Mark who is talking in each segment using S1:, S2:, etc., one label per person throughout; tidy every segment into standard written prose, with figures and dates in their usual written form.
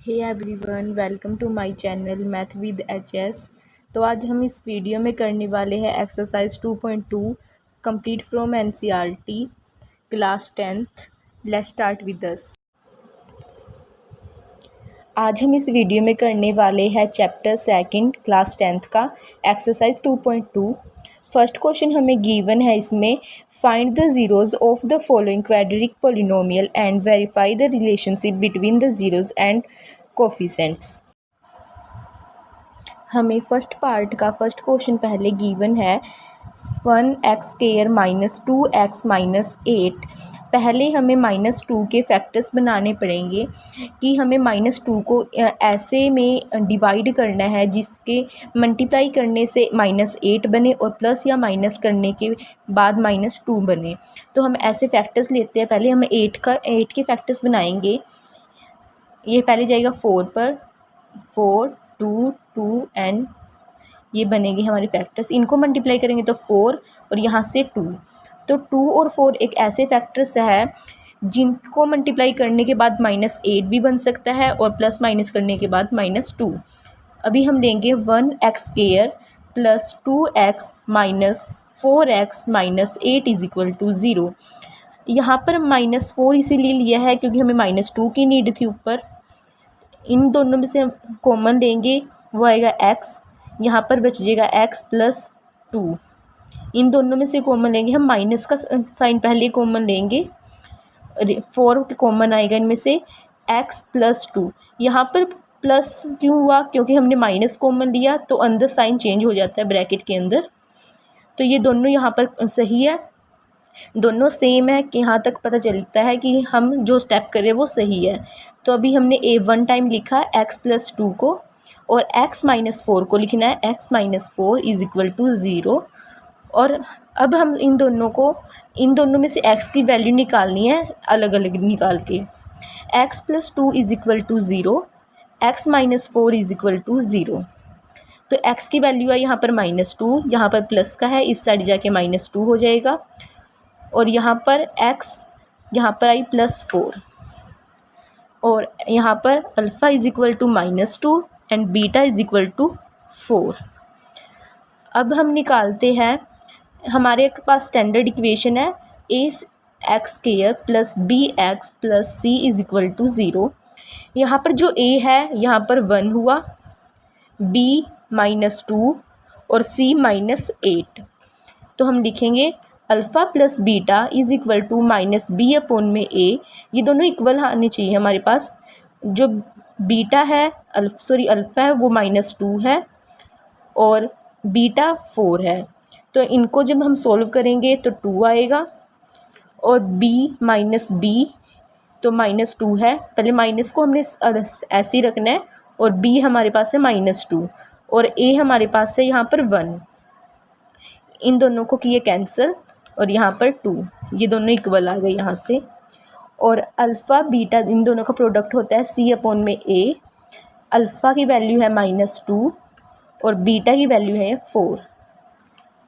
S1: Hey everyone, welcome to my channel math with HS. तो आज हम इस वीडियो में करने वाले हैं exercise 2.2 complete from NCERT class 10th। Let's start with this. आज हम इस वीडियो में करने वाले हैं चैप्टर 2 क्लास 10th का एक्सरसाइज 2.2। फर्स्ट क्वेश्चन हमें गिवन है, इसमें find the zeros of the following quadratic polynomial and verify the relationship between the zeros and coefficients. हमें फर्स्ट पार्ट का फर्स्ट क्वेश्चन पहले गिवन है 1x² - 2x - 8। पहले हमें -2 के फैक्टर्स बनाने पड़ेंगे कि हमें -2 को ऐसे में डिवाइड करना है जिसके मल्टीप्लाई करने से -8 बने और प्लस या माइनस करने के बाद -2 बने। तो हम ऐसे फैक्टर्स लेते हैं। पहले हम 8 के फैक्टर्स बनाएंगे। ये पहले जाएगा 4 पर, 4 2 2 एंड ये बनेगी हमारे फैक्टर्स। इनको मल्टीप्लाई करेंगे तो 4 और यहाँ से 2। तो 2 और 4 एक ऐसे फैक्टर्स है जिनको मल्टीप्लाई करने के बाद -8 भी बन सकता है और प्लस माइनस करने के बाद -2। अभी हम लेंगे 1x² + 2x - 4x - 8 = 0। यहाँ पर -4 इसीलिए लिया है क्योंकि हमें -2 की नीड थी ऊपर। इन दोनों में से हम कॉमन लेंगे, वो आएगा x। यहाँ पर बच जाएगा x + 2। इन दोनों में से कॉमन लेंगे हम, माइनस का साइन पहले कॉमन लेंगे। 4 कॉमन आएगा इनमें से, x + 2। यहाँ पर प्लस क्यों हुआ? क्योंकि हमने माइनस कॉमन लिया तो अंदर साइन चेंज हो जाता है ब्रैकेट के अंदर। तो ये दोनों यहाँ पर सही है, दोनों सेम है कि यहाँ तक पता चलता है कि हम जो स्टेप करें वो सही है। तो अभी हमने वन टाइम लिखा x + 2 को और x - 4 को लिखना है, x - 4 = 0। और अब हम इन दोनों में से x की वैल्यू निकालनी है अलग अलग निकाल के। x + 2 = 0, x - 4 = 0। तो x की वैल्यू है यहाँ पर -2, यहाँ पर प्लस का है, इस साइड जाके -2 हो जाएगा। और यहाँ पर x यहाँ पर आई +4 और यहाँ पर अल्फ़ा = -2 एंड बीटा = 4। अब हम निकालते हैं, हमारे पास स्टैंडर्ड इक्वेशन है ax² + bx + c = 0। यहाँ पर जो a है यहाँ पर 1 हुआ, b -2 और c -8। तो हम लिखेंगे अल्फ़ा + बीटा = -b/a। ये दोनों इक्वल आने चाहिए हमारे पास। जो बीटा है अल्फ़ा है वो -2 है और बीटा 4 है। तो इनको जब हम सॉल्व करेंगे तो 2 आएगा और b - b तो -2 है। पहले माइनस को हमने ऐसे ही रखना है और b हमारे पास है -2 और a हमारे पास है यहाँ पर 1। इन दोनों को किए कैंसिल और यहाँ पर 2, ये दोनों इक्वल आ गए यहाँ से। और अल्फ़ा बीटा इन दोनों का प्रोडक्ट होता है c/a। अल्फ़ा की वैल्यू है -2 और बीटा की वैल्यू है 4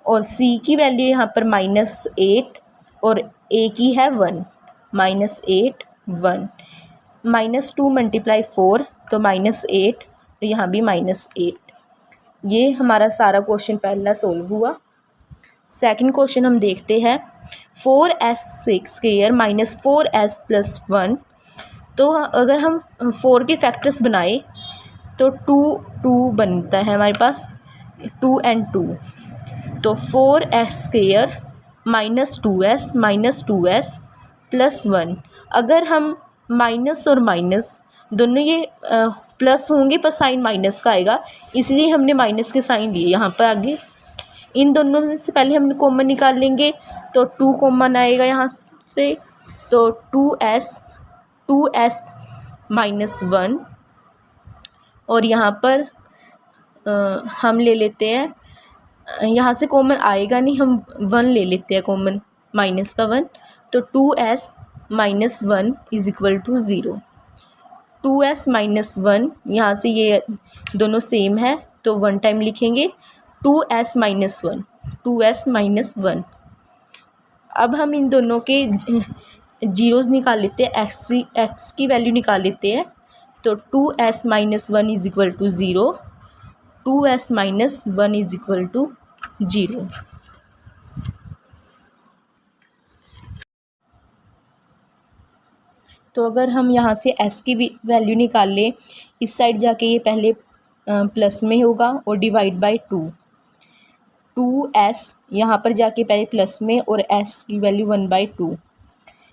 S1: और c की वैल्यू यहाँ पर -8 और a की है 1। -8 1 -2 × 4 तो -8, यहाँ भी -8। ये हमारा सारा क्वेश्चन पहला सोल्व हुआ। सेकंड क्वेश्चन हम देखते हैं 4s² - 4s + 1। तो अगर हम 4 के फैक्टर्स बनाए तो 2 2 बनता है हमारे पास, 2 and 2। तो 4s² - 2s + 1। अगर हम माइनस और माइनस दोनों ये प्लस होंगे पर साइन माइनस का आएगा, इसलिए हमने माइनस के साइन लिए यहाँ पर आगे। इन दोनों में से पहले हम कॉमन निकाल लेंगे तो 2 कॉमन आएगा यहाँ से, तो 2s -1 और यहाँ पर हम ले लेते हैं, यहाँ से कॉमन आएगा नहीं, हम 1 ले लेते हैं कॉमन, माइनस का 1। तो 2s - 1 = 0। 2s - 1 यहाँ से ये दोनों सेम है तो 1 टाइम लिखेंगे, 2s - 1। अब हम इन दोनों के जीरोज़ निकाल लेते हैं, x की वैल्यू निकाल लेते हैं। तो 2s minus 1 is equal to 0, 2s minus 1 is equal to 0। तो अगर हम यहाँ से s की वैल्यू निकाल लें, इस साइड जाके ये पहले प्लस में होगा और डिवाइड बाय 2s यहाँ पर जाके पहले प्लस में और s की वैल्यू 1/2।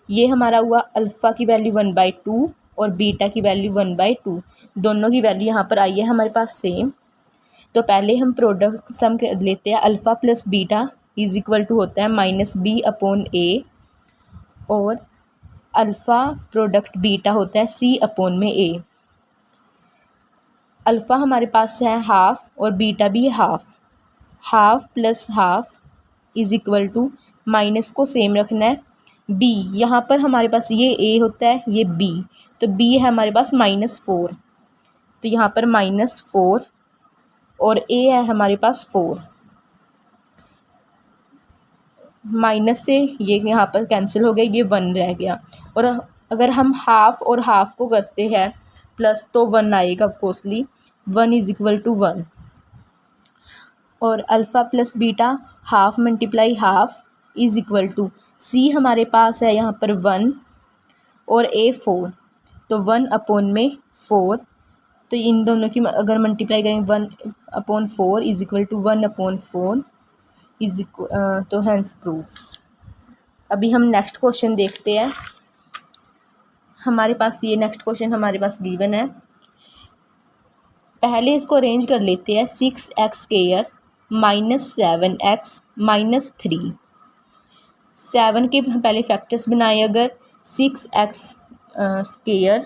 S1: ये हमारा हुआ अल्फ़ा की वैल्यू 1/2 और बीटा की वैल्यू 1/2। दोनों की वैल्यू यहाँ पर आई है हमारे पास सेम। तो पहले हम प्रोडक्ट सम कर लेते हैं। Alpha plus beta is equal to होता है -b/a और अल्फ़ा प्रोडक्ट बीटा होता है c/a। अल्फ़ा हमारे पास है हाफ और बीटा भी half. Half plus half is equal to, minus को सेम रखना है, b यहाँ पर हमारे पास ये a होता है, ये b, तो b है हमारे पास -4, तो यहाँ पर -4 और a है हमारे पास 4। माइनस से ये यहाँ पर कैंसिल हो गया, ये 1 रह गया। और अगर हम हाफ और हाफ को करते हैं प्लस तो 1 आएगा ऑफकोर्सली, 1 इज़ इक्वल टू 1। और alpha plus beta half multiply half is equal to, c हमारे पास है यहाँ पर 1 और a 4, तो 1/4। तो इन दोनों की अगर मल्टीप्लाई करेंगे 1/4 is equal to 1/4 is equal, तो हैंस प्रूफ। अभी हम नेक्स्ट क्वेश्चन देखते हैं। हमारे पास ये नेक्स्ट क्वेश्चन हमारे पास गिवन है। पहले इसको अरेंज कर लेते हैं। 6x² -7x -3। 7 के पहले फैक्टर्स बनाए। अगर 6x²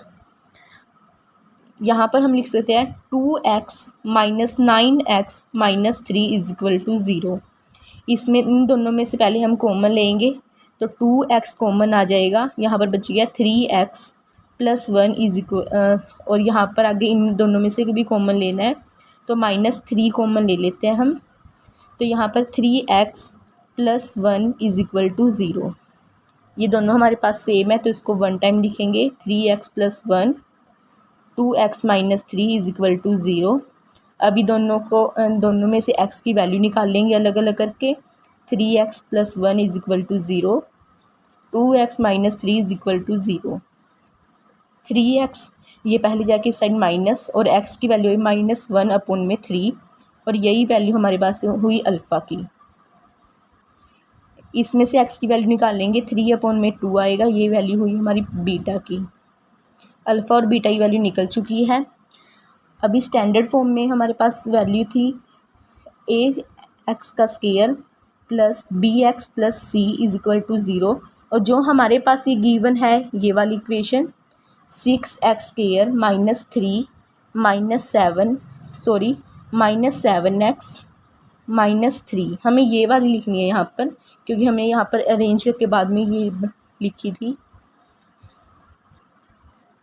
S1: यहाँ पर हम लिख सकते हैं 2x - 9x -3 is equal to 0। इसमें इन दोनों में से पहले हम कॉमन लेंगे, तो 2x कॉमन आ जाएगा, यहाँ पर बच गया 3x + 1 इज इक्वल, और यहाँ पर आगे इन दोनों में से भी कॉमन लेना है, तो -3 कॉमन ले लेते हैं हम। तो यहाँ पर 3x + 1 इज इक्वल टू 0। ये दोनों हमारे पास सेम है, तो इसको 1 टाइम लिखेंगे। 3x + 1, 2x - 3 is equal to 0। अभी दोनों में से x की वैल्यू निकाल लेंगे अलग अलग करके। 3x + 1 is equal to 0, 2x - 3 is equal to 0। 3x ये पहले जाके इस साइड माइनस, और x की वैल्यू हुई -1/3, और यही वैल्यू हमारे पास हुई अल्फ़ा की। इसमें से x की वैल्यू निकाल लेंगे, 3/2 आएगा, ये वैल्यू हुई हमारी बीटा की। अल्फ़ा और बीटा की वैल्यू निकल चुकी है। अभी स्टैंडर्ड फॉर्म में हमारे पास वैल्यू थी ax² + bx + c is equal to 0, और जो हमारे पास ये गिवन है ये वाली इक्वेशन 6x² -7x -3, हमें ये वाली लिखनी है यहाँ पर, क्योंकि हमने यहाँ पर अरेंज करके बाद में ये लिखी थी।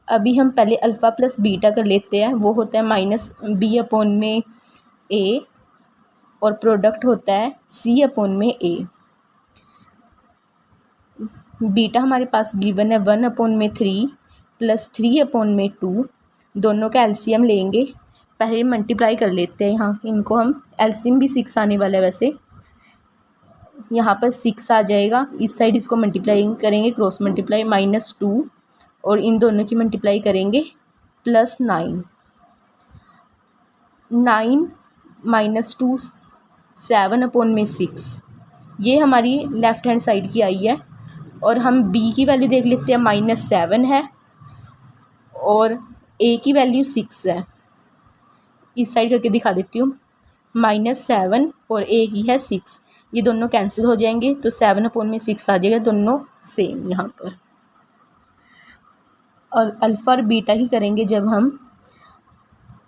S1: अभी हम पहले अल्फ़ा प्लस बीटा कर लेते हैं। वो होता है -b/a और प्रोडक्ट होता है c/a। बीटा हमारे पास गिवन है 1/3 + 3/2। दोनों का एलसीएम लेंगे। पहले मल्टीप्लाई कर लेते हैं, यहाँ इनको हम, एलसीएम भी 6 आने वाला है वैसे। यहाँ पर 6 आ जाएगा, इस साइड इसको मल्टीप्लाई करेंगे, क्रॉस मल्टीप्लाई, -2, और इन दोनों की मल्टीप्लाई करेंगे +9। 9 - 2 7/6, ये हमारी लेफ़्ट हैंड साइड की आई है। और हम b की वैल्यू देख लेते हैं, -7 है और a की वैल्यू 6 है। इस साइड करके दिखा देती हूँ, -7 और a की है 6, ये दोनों कैंसिल हो जाएंगे, तो 7/6 आ जाएगा, दोनों सेम यहाँ पर। और अल्फ़ा और बीटा की करेंगे जब हम,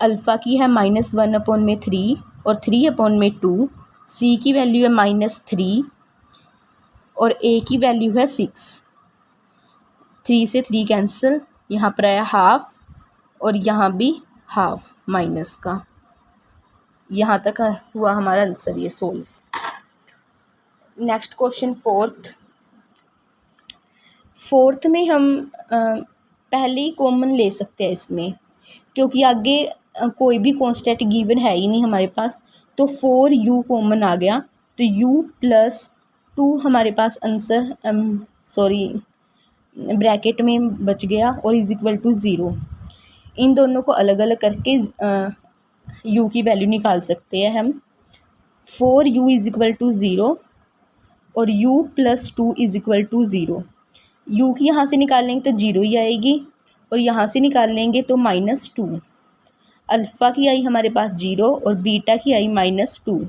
S1: अल्फ़ा की है -1/3 और 3/2, c की वैल्यू है -3 और a की वैल्यू है 6। 3 से 3 कैंसिल, यहाँ पर आया हाफ और यहाँ भी हाफ माइनस का। यहाँ तक हुआ हमारा आंसर ये सोल्व। नेक्स्ट क्वेश्चन फोर्थ में हम पहले ही कॉमन ले सकते हैं इसमें। क्योंकि आगे कोई भी कांस्टेंट गिवन है ही नहीं हमारे पास, तो 4u कॉमन आ गया, तो u प्लस 2 हमारे पास आंसर ब्रैकेट में बच गया और इज़ इक्वल टू 0। इन दोनों को अलग अलग करके u की वैल्यू निकाल सकते हैं हम। 4u इज़ इक्वल टू 0 और u plus 2 is equal to 0। u की यहाँ से निकाल लेंगे तो 0 ही आएगी और यहाँ से निकाल लेंगे तो -2। अल्फ़ा की आई हमारे पास 0 और बीटा की आई -2।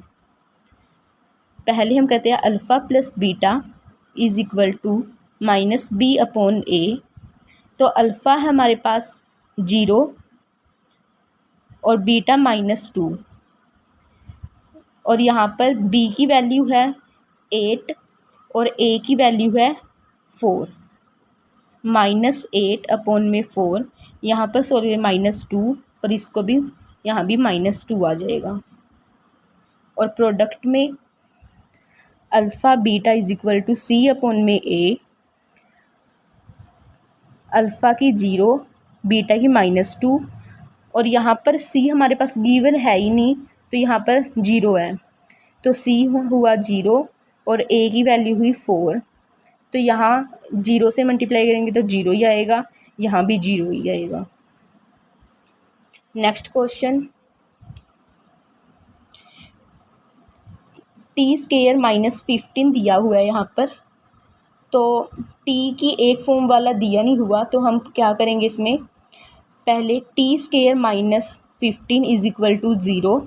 S1: पहले हम कहते हैं alpha plus beta is equal to -b/a। तो अल्फ़ा है हमारे पास 0 और बीटा -2 और यहाँ पर b की वैल्यू है 8 और a की वैल्यू है 4। -8/4 यहाँ पर -2 और इसको भी यहाँ भी -2 आ जाएगा। और प्रोडक्ट में alpha beta is equal to c/a। Alpha की 0 बीटा की -2 और यहाँ पर c हमारे पास गिवन है ही नहीं, तो यहाँ पर 0 है, तो c हुआ 0 और a की वैल्यू हुई 4। तो यहाँ 0 से मल्टीप्लाई करेंगे तो 0 ही आएगा, यहाँ भी 0 ही आएगा। नेक्स्ट क्वेश्चन, t² -15 दिया हुआ है यहाँ पर, तो t की एक फॉर्म वाला दिया नहीं हुआ, तो हम क्या करेंगे इसमें, पहले t² -15 is equal to 0।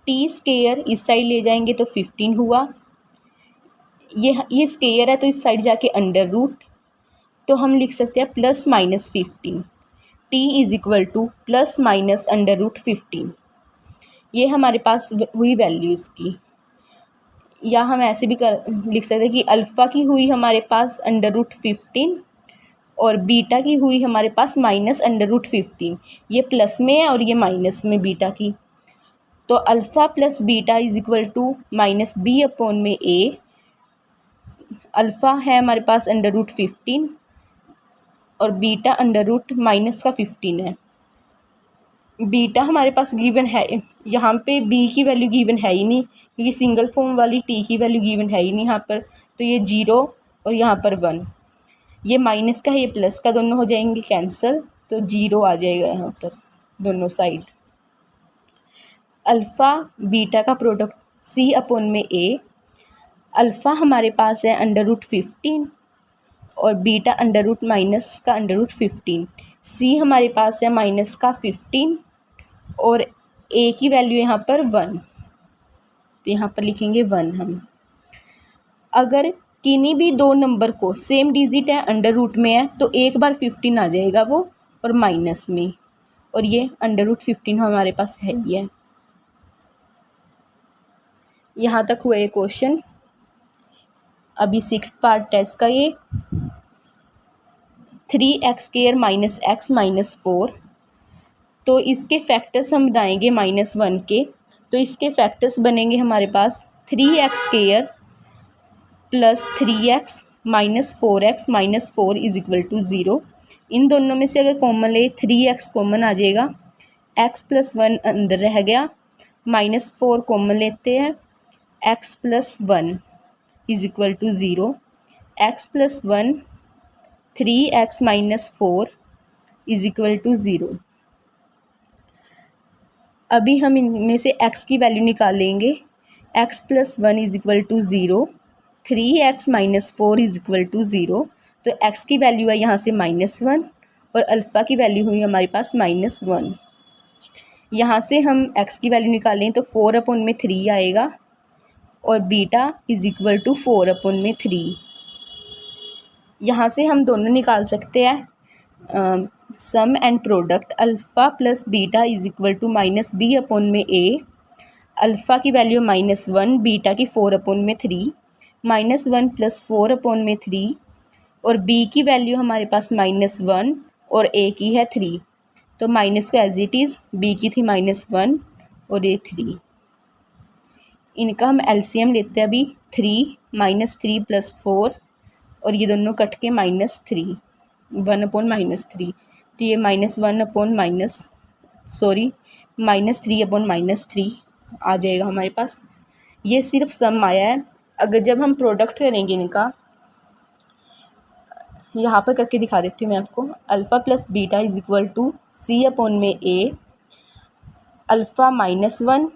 S1: t² इस साइड ले जाएंगे तो 15 हुआ, ये स्केयर है तो इस साइड जाके अंडर रूट, तो हम लिख सकते हैं +-15। t is equal to +-√15। ये हमारे पास हुई वैल्यू इसकी। या हम ऐसे भी लिख सकते हैं कि अल्फ़ा की हुई हमारे पास √15 और बीटा की हुई हमारे पास -√15। ये प्लस में है और ये माइनस में बीटा की, तो alpha plus beta is equal to -b/a। Alpha है हमारे पास √15 और बीटा √-15 है। बीटा हमारे पास गिवन है, यहाँ पे b की वैल्यू गिवन है ही नहीं, क्योंकि सिंगल फॉर्म वाली t की वैल्यू गिवन है ही नहीं यहाँ पर, तो ये 0 और यहाँ पर 1, ये माइनस का है ये प्लस का, दोनों हो जाएंगे कैंसिल, तो 0 आ जाएगा यहाँ पर दोनों साइड। अल्फ़ा बीटा का प्रोडक्ट c/a। अल्फ़ा हमारे पास है √15 और बीटा √-15। c हमारे पास है -15 और a की वैल्यू यहाँ पर 1, तो यहाँ पर लिखेंगे 1 हम। अगर किन्हीं भी दो नंबर को सेम डिजिट है अंडर रूट में है तो एक बार 15 आ जाएगा वो और माइनस में, और ये √15 हमारे पास है ही है। यहाँ तक हुआ ये क्वेश्चन। अभी 6th पार्ट टेस्ट का ये 3x² - x - 4, तो इसके फैक्टर्स हम बनाएंगे -1 के, तो इसके फैक्टर्स बनेंगे हमारे पास 3x² + 3x - 4x - 4 is equal to 0। इन दोनों में से अगर कॉमन ले 3x कॉमन आ जाएगा, x + 1 अंदर रह गया, -4 कॉमन लेते हैं, x + 1 is equal to 0। x + 1 3x - 4 is equal to 0। अभी हम इनमें से x की वैल्यू निकाल लेंगे। x + 1 is equal to 0, 3x - 4 is equal to 0, तो x की वैल्यू है यहाँ से -1 और अल्फ़ा की वैल्यू हुई हमारे पास -1। यहाँ से हम x की वैल्यू निकालें तो 4/3 आएगा और बीटा इज़ इक्वल टू 4/3। यहाँ से हम दोनों निकाल सकते हैं sum and product. Alpha plus beta is equal to -b/a। Alpha की वैल्यू -1, बीटा की 4/3, -1 + 4/3 और b की वैल्यू हमारे पास -1 और a की है 3, तो माइनस को एज इट इज़, b की थी -1 और a 3। इनका हम एलसीएम लेते हैं अभी। 3 -3 + 4 और ये दोनों कट के -3, 1/-3, तो ये -3/-3 आ जाएगा हमारे पास। ये सिर्फ सम आया है। अगर जब हम प्रोडक्ट करेंगे इनका, यहाँ पर करके दिखा देती हूँ मैं आपको। Alpha plus beta is equal to C/A, alpha -1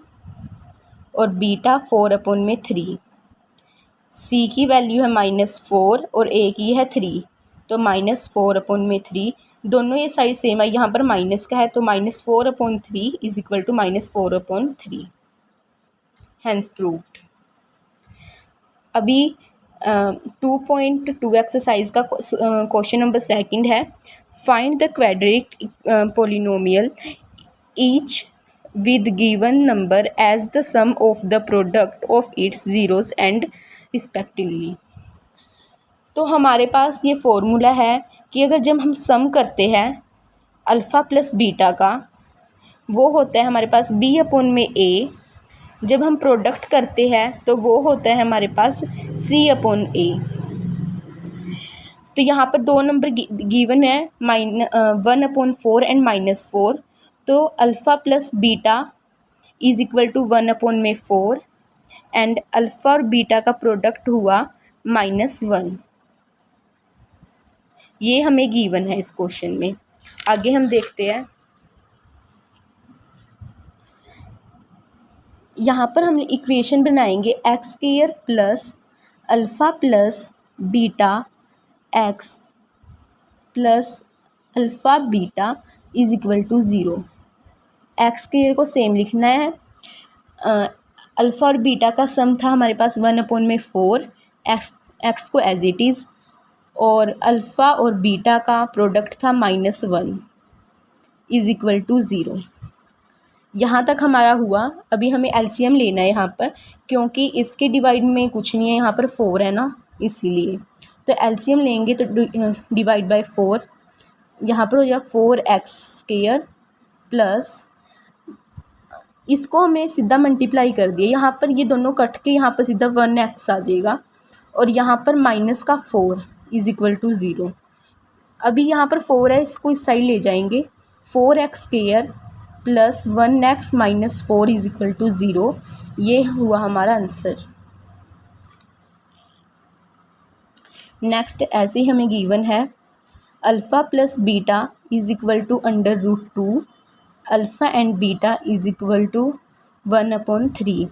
S1: और बीटा 4/3। C की वैल्यू है -4 और A की है 3, तो -4/3। दोनों ये साइड सेम है, यहाँ पर माइनस का है तो -4/3 is equal to -4/3। Hence proved. अभी 2.2 एक्सरसाइज का क्वेश्चन नंबर 2 है। Find the quadratic polynomial each with given number as the sum of the product of its zeros and respectively। तो हमारे पास ये फॉर्मूला है कि अगर जब हम सम करते हैं अल्फ़ा प्लस बीटा का, वो होता है हमारे पास B/A। जब हम प्रोडक्ट करते हैं तो वो होता है हमारे पास C/A। तो यहाँ पर दो नंबर गिवन है, 1/4 एंड -4। तो alpha plus beta is equal to 1/4 and alpha और बीटा का प्रोडक्ट हुआ -1। ये हमें गिवन है इस क्वेश्चन में। आगे हम देखते हैं। यहाँ पर हम इक्वेशन बनाएंगे x² plus alpha plus beta x plus alpha beta is equal to 0। x² को सेम लिखना है। अल्फ़ा और बीटा का सम था हमारे पास 1/4, x को एज इट इज़, और अल्फ़ा और बीटा का प्रोडक्ट था -1 इज इक्वल टू 0। यहाँ तक हमारा हुआ। अभी हमें एलसीएम लेना है यहाँ पर, क्योंकि इसके डिवाइड में कुछ नहीं है, यहाँ पर 4 है ना, इसीलिए। तो एलसीएम लेंगे तो डिवाइड बाय 4, यहाँ पर हो जाएगा 4x² प्लस, इसको हमने सीधा मल्टीप्लाई कर दिया। यहाँ पर ये दोनों कट के यहाँ पर सीधा 1x आ जाएगा, और यहाँ पर -4 इज इक्वल टू 0। अभी यहाँ पर 4 है, इसको इस साइड ले जाएंगे। 4x² plus 1x minus 4 is equal to 0। ये हुआ हमारा आंसर। नेक्स्ट ऐसे ही हमें गिवन है alpha plus beta is equal to √2, alpha and beta is equal to 1/3।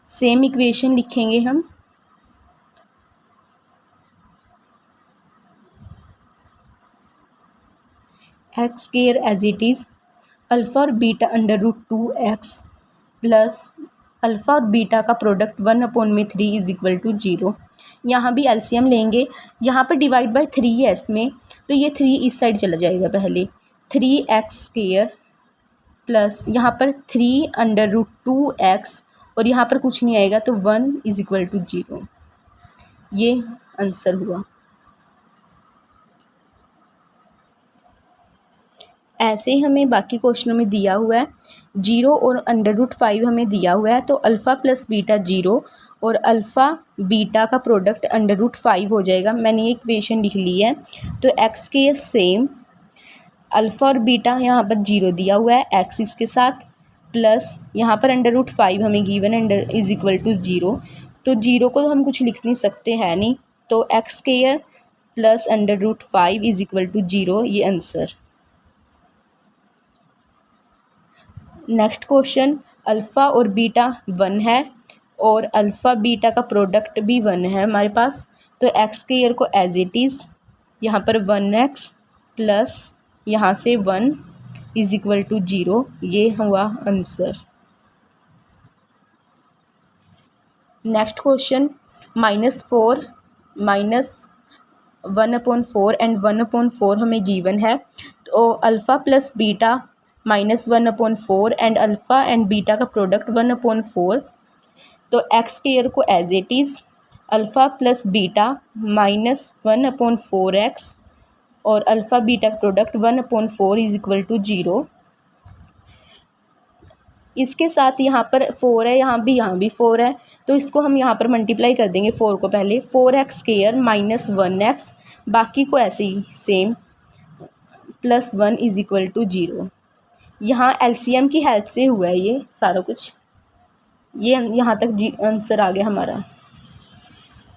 S1: Same equation लिखेंगे हम। x² as it is, alpha और बीटा √2x प्लस अल्फ़ा और बीटा का प्रोडक्ट 1/3 इज इक्वल टू 0। यहाँ भी एलसीएम लेंगे। यहाँ पर डिवाइड बाय 3 है इसमें, तो ये 3 इस साइड चला जाएगा। पहले 3x² प्लस यहाँ पर 3√2x, और यहाँ पर कुछ नहीं आएगा, तो 1 इज इक्वल टू 0। ये आंसर हुआ। ऐसे ही हमें बाकी क्वेश्चनों में दिया हुआ है 0 और √5 हमें दिया हुआ है। तो अल्फ़ा प्लस बीटा 0 और अल्फ़ा बीटा का प्रोडक्ट √5 हो जाएगा। मैंने ये इक्वेशन लिख ली है। तो x के सेम, अल्फ़ा और बीटा यहाँ पर 0 दिया हुआ है, x इसके साथ, प्लस यहाँ पर √5 हमें गिवन इज इक्वल टू 0। तो 0 को तो हम कुछ लिख नहीं सकते है नहीं, तो x² plus √5 is equal to 0। ये आंसर। नेक्स्ट क्वेश्चन, अल्फ़ा और बीटा 1 है और अल्फ़ा बीटा का प्रोडक्ट भी 1 है हमारे पास। तो x² को एज इट इज़, यहाँ पर 1x प्लस यहाँ से 1 इज इक्वल टू 0। ये हुआ answer. Next question, -4 minus 1/4 and 1/4 हमें गिवन है। तो alpha plus beta -1/4 and alpha and beta का प्रोडक्ट 1/4। तो x² को as it is, alpha plus beta -1/4x और अल्फ़ा बीटा का प्रोडक्ट 1/4 इज इक्वल टू 0। इसके साथ यहाँ पर 4 है, यहाँ भी 4 है, तो इसको हम यहाँ पर मल्टीप्लाई कर देंगे। 4 को पहले 4x² -1x, बाकी को ऐसे ही सेम, +1 इज़ इक्वल टू 0। यहाँ LCM की हेल्प से हुआ है ये सारा कुछ, ये यहाँ तक आंसर आ गया हमारा।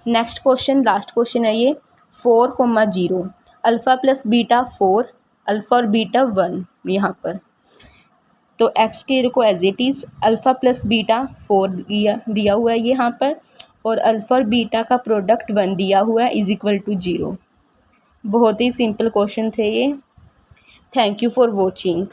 S1: नेक्स्ट क्वेश्चन, लास्ट क्वेश्चन है ये, 4,0 अल्फ़ा प्लस बीटा 4, अल्फ़ा और बीटा 1 यहाँ पर। तो एक्स के को as it is alpha plus beta 4 दिया हुआ है यहाँ पर, और अल्फ़ा और बीटा का प्रोडक्ट 1 दिया हुआ है इज़ इक्वल टू 0। बहुत ही सिंपल क्वेश्चन थे ये। Thank you for watching.